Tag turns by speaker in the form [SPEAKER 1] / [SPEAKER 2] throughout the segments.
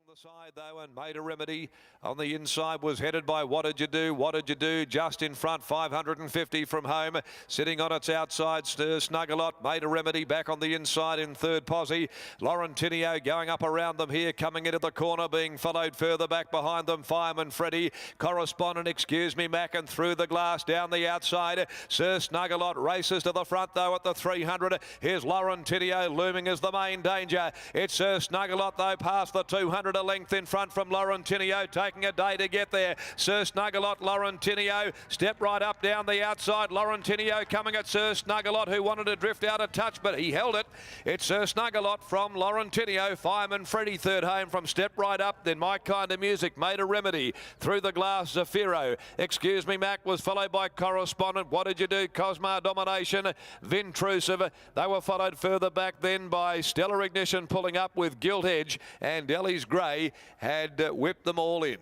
[SPEAKER 1] the side though, and Made a Remedy on the inside was headed by What Did You Do? What Did You Do? Just in front, 550 from home. Sitting on its outside, Snuggalot. Made a Remedy back on the inside in third posse. Laurentinio going up around them here, coming into the corner, being followed further back behind them. Fireman Freddie, Correspondent, Excuse Me Mac, and through the glass down the outside. Sir Snuggalot races to the front though at the 300. Here's Laurentinio looming as the main danger. It's Sir Snuggalot though past the 200. A length in front from Laurentinio, taking a day to get there. Sir Snuggalot, Laurentinio, step right up down the outside. Laurentinio coming at Sir Snuggalot, who wanted to drift out of touch, but he held it. It's Sir Snuggalot from Laurentinio. Fireman Freddie third home from step right up. Then My Kind of Music, Made a Remedy. Through the glass, Zafiro. Excuse Me Mac was followed by Correspondent. What Did You Do? Cosmar Domination. Vintrusive. They were followed further back then by Stellar Ignition pulling up with Gilt Edge, and Ellie's Grey had whipped them all in.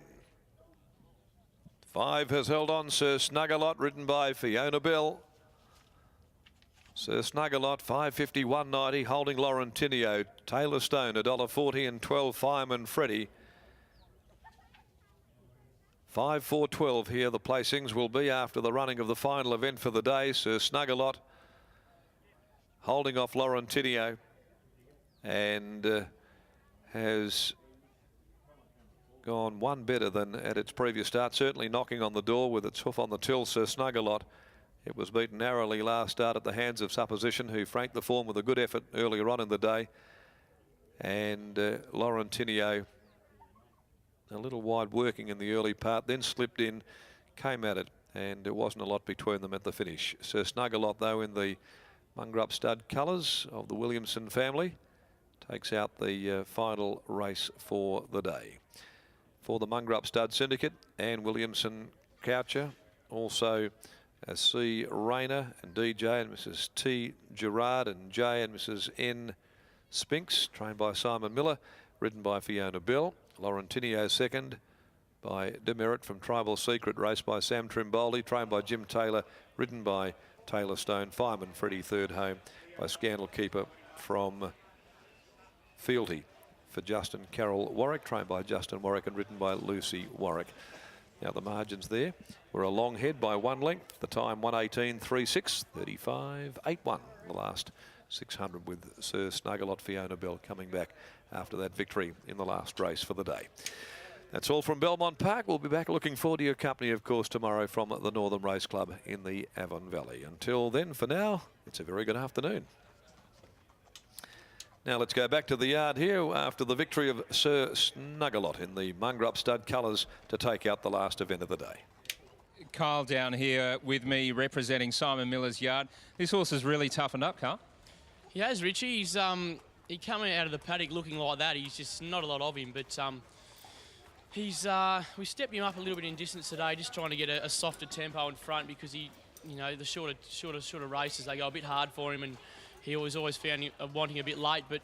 [SPEAKER 1] 5 has held on. Sir Snuggalot, ridden by Fiona Bell. Sir Snuggalot, 551.90, holding Laurentinio. Taylor Stone, $1.40 and 12. Fireman Freddie. 5-4-12 here. The placings will be after the running of the final event for the day. Sir Snuggalot holding off Laurentinio and has gone one better than at its previous start, certainly knocking on the door with its hoof on the till. Sir Snuggalot, it was beaten narrowly last start at the hands of Supposition, who franked the form with a good effort earlier on in the day. And Laurentinio, a little wide working in the early part, then slipped in, came at it, and there wasn't a lot between them at the finish. Sir Snuggalot, though, in the Mungrup stud colours of the Williamson family, takes out the final race for the day. For the Mungrup Stud Syndicate, Anne Williamson Coucher, also C. Rayner and DJ and Mrs. T. Gerard and J and Mrs. N. Spinks, trained by Simon Miller, ridden by Fiona Bell. Laurentinio second by Demerit from Tribal Secret, raced by Sam Trimboldi, trained by Jim Taylor, ridden by Taylor Stone. Fireman Freddie third home by Scandal Keeper from Fealty. For Justin Carroll Warwick, trained by Justin Warwick and ridden by Lucy Warwick. Now the margins there were a long head by 1 length. The time 1:18.36, 35.81. The last 600 with Sir Snuggalot. Fiona Bell coming back after that victory in the last race for the day. That's all from Belmont Park. We'll be back looking forward to your company, of course, tomorrow from the Northern Race Club in the Avon Valley. Until then, for now, it's a very good afternoon. Now let's go back to the yard here after the victory of Sir Snuggalot in the Mungrup stud colours to take out the last event of the day.
[SPEAKER 2] Kyle down here with me representing Simon Miller's yard. This horse is really toughened up, Carl.
[SPEAKER 3] He has, Richie. He's he coming out of the paddock looking like that. He's just not a lot of him, but we stepped him up a little bit in distance today, just trying to get a softer tempo in front because he, you know, the shorter races, they go a bit hard for him, and he always found him wanting a bit late, but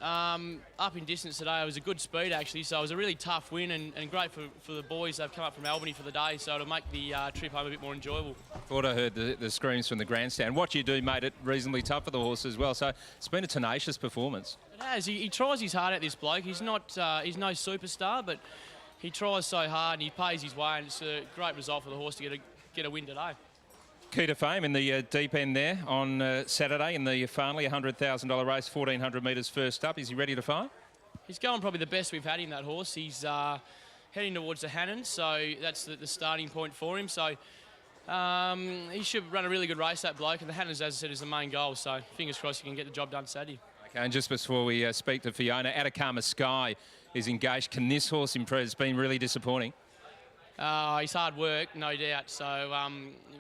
[SPEAKER 3] up in distance today, it was a good speed actually, so it was a really tough win and great for the boys. They've come up from Albany for the day, so to make the trip home a bit more enjoyable.
[SPEAKER 2] Thought I heard the screams from the grandstand. What you do made it reasonably tough for the horse as well, so it's been a tenacious performance. It
[SPEAKER 3] has. He tries his heart at this bloke. He's no superstar, but he tries so hard and he pays his way, and it's a great result for the horse to get a win today.
[SPEAKER 2] Key to Fame in the deep end there on Saturday in the Farnley $100,000 race, 1,400 metres first up. Is he ready to fire?
[SPEAKER 3] He's going probably the best we've had him, that horse. He's heading towards the Hannon, so that's the starting point for him. So he should run a really good race, that bloke. And the Hannon, as I said, is the main goal. So fingers crossed he can get the job done Saturday.
[SPEAKER 2] Okay, and just before we speak to Fiona, Atacama Sky is engaged. Can this horse improve? It's been really disappointing.
[SPEAKER 3] He's hard work, no doubt. So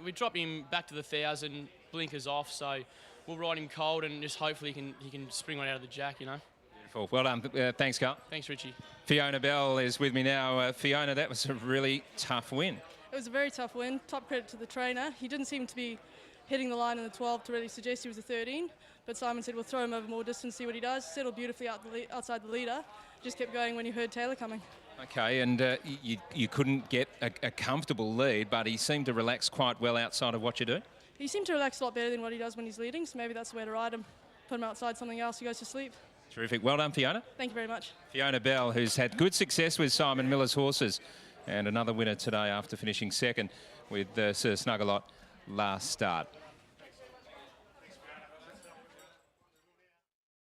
[SPEAKER 3] we drop him back to the 1,000, blinkers off. So we'll ride him cold and just hopefully he can spring one out of the jack, you know.
[SPEAKER 2] Beautiful. Well done. Thanks, Carl.
[SPEAKER 3] Thanks, Richie.
[SPEAKER 2] Fiona Bell is with me now. Fiona, that was a really tough win.
[SPEAKER 4] It was a very tough win. Top credit to the trainer. He didn't seem to be hitting the line in the 12 to really suggest he was a 13. But Simon said, we'll throw him over more distance, see what he does. Settled beautifully outside the leader. Just kept going when he heard Taylor coming.
[SPEAKER 2] Okay, and you couldn't get a comfortable lead, but he seemed to relax quite well outside of what you do.
[SPEAKER 4] He seemed to relax a lot better than what he does when he's leading, so maybe that's the way to ride him. Put him outside something else, he goes to sleep.
[SPEAKER 2] Terrific. Well done, Fiona.
[SPEAKER 4] Thank you very much.
[SPEAKER 2] Fiona Bell, who's had good success with Simon Miller's horses, and another winner today after finishing second with Sir Snuggalot last start.